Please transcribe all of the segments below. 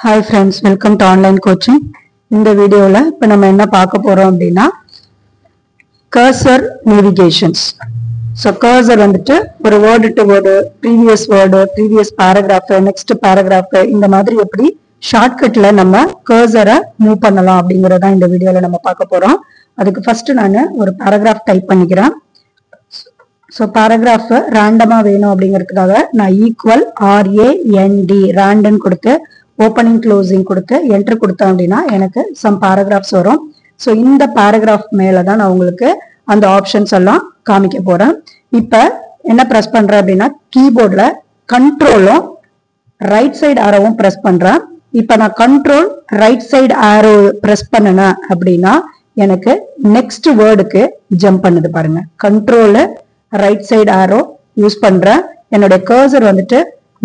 Hi friends, welcome to online coaching. In the video la ipo nama enna paaka porom appadina cursor navigations. So cursor vandittu ஒரு word to word, previous paragraph, next paragraph இந்த மாதிரி எப்படி ஷார்ட்கட்ல நம்ம கர்சரை move பண்ணலாம் அப்படிங்கறத இந்த வீடியோல நம்ம பார்க்க போறோம். அதுக்கு ஃபர்ஸ்ட் நான் ஒரு paragraph டைப் பண்ணிக்கிறேன். So paragraph ரேண்டமா வேணும் அப்படிங்கிறதுக்காக நான் equal RAND random கொடுத்து ஓப்பனிங் க்ளோசிங் கொடுத்து என்டர் கொடுத்தேன் அப்படின்னா எனக்கு சம் பேராகிராஃப்ஸ் வரும். ஸோ இந்த பேராகிராஃப் மேல தான் நான் உங்களுக்கு அந்த ஆப்ஷன்ஸ் எல்லாம் காமிக்க போறேன். இப்ப என்ன ப்ரெஸ் பண்றேன் அப்படின்னா கீபோர்ட்ல கண்ட்ரோலும் ரைட் சைடு ஆரோவும் ப்ரெஸ் பண்றேன். இப்ப நான் control right side arrow press பண்ணேன் அப்படின்னா எனக்கு நெக்ஸ்ட் வேர்டுக்கு ஜம்ப் பண்ணுது பாருங்க. Control right side arrow use பண்றேன். என்னுடைய கர்சர் வந்துட்டு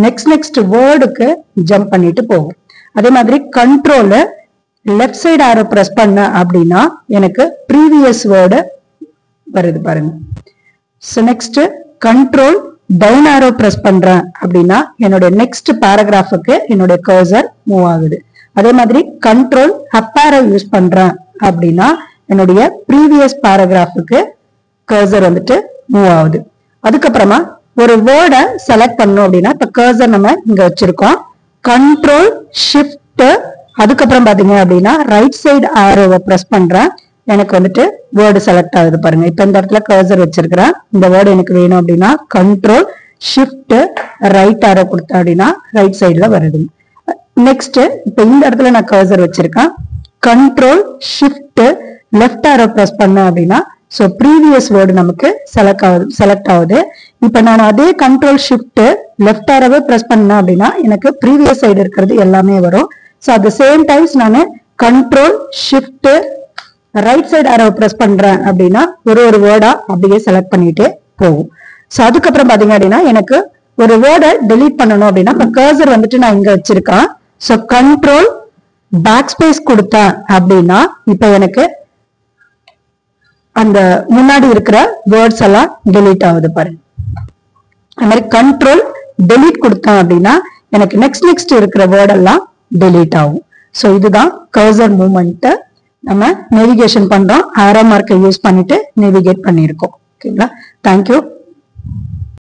நெக்ஸ்ட் வேர்டுக்கு ஜம்ப் பண்ணிட்டு போகும். அதே மாதிரி control left side arrow press பண்ண அப்படின்னா எனக்கு ப்ரீவியஸ் வேர்டு வருது பாருங்க. So next control down arrow press பண்றேன் அப்படின்னா என்னுடைய நெக்ஸ்ட் பேராகிராஃபுக்கு என்னுடைய கர்சர் மூவ் ஆகுது. அதே மாதிரி கண்ட்ரோல் அப் ஆரோ யூஸ் பண்றேன் அப்படின்னா என்னுடைய ப்ரீவியஸ் பேராகிராஃபுக்கு கர்சர் வந்துட்டு மூவ் ஆகுது. அதுக்கப்புறமா ஒரு வேர்டை செலக்ட் பண்ணணும் அப்படின்னா இப்ப கர்சர் நம்ம இங்க வச்சிருக்கோம். கண்ட்ரோல் ஷிஃப்ட் அதுக்கப்புறம் பாத்தீங்க அப்படின்னா ரைட் சைடு ஆரோவை பிரஸ் பண்றேன். எனக்கு வந்துட்டு வேர்டு செலக்ட் ஆகுது பாருங்க. இப்ப இந்த இடத்துல கர்சர் வச்சிருக்கிறேன். இந்த வேர்டு எனக்கு வேணும் அப்படின்னா கண்ட்ரோல் ஷிஃப்ட் ரைட் ஆரோ கொடுத்தேன் அப்படின்னா ரைட் சைடுல வருது. நெக்ஸ்ட் இப்ப இந்த இடத்துல நான் கர்சர் வச்சிருக்கேன். Control shift left arrow press பண்ணேன் அப்படின்னா சோ ப்ரீவியஸ் வேர்டு நமக்கு செலக்ட் ஆகுது. இப்ப நான் அதே கண்ட்ரோல் ஷிஃப்ட் லெஃப்ட் ஆரோவை பிரஸ் பண்ணேன் அப்படின்னா எனக்கு ப்ரீவியஸ் சைடு இருக்கிறது எல்லாமே வரும். So at the same times நான் கண்ட்ரோல் ஷிஃப்ட் ரைட் சைடு ஆரோவை பிரஸ் பண்றேன் அப்படின்னா ஒரு வேர்டா அப்படியே செலக்ட் பண்ணிட்டு போகும். ஸோ அதுக்கப்புறம் பாத்தீங்க அப்படின்னா எனக்கு ஒரு வேர்டை டெலீட் பண்ணணும் அப்படின்னா இப்ப கர்சர் வந்துட்டு நான் இங்க வச்சிருக்கேன். ஸோ கண்ட்ரோல் பேக் ஸ்பேஸ் கொடுத்தேன் அப்படின்னா இப்ப எனக்கு அந்த முன்னாடி இருக்கிற வேர்ட்ஸ் எல்லாம் டெலீட் ஆகுது பாருங்க. அது மாதிரி கண்ட்ரோல் டெலீட் கொடுத்தேன் அப்படின்னா எனக்கு நெக்ஸ்ட் இருக்கிற வேர்ட் எல்லாம் டெலீட் ஆகும். ஸோ இதுதான் கர்சர் மூவ்மெண்ட். நம்ம நேவிகேஷன் பண்றோம். ஆரோ மார்க்கை யூஸ் பண்ணிட்டு நேவிகேட் பண்ணியிருக்கோம். ஓகேங்களா? தேங்க்யூ.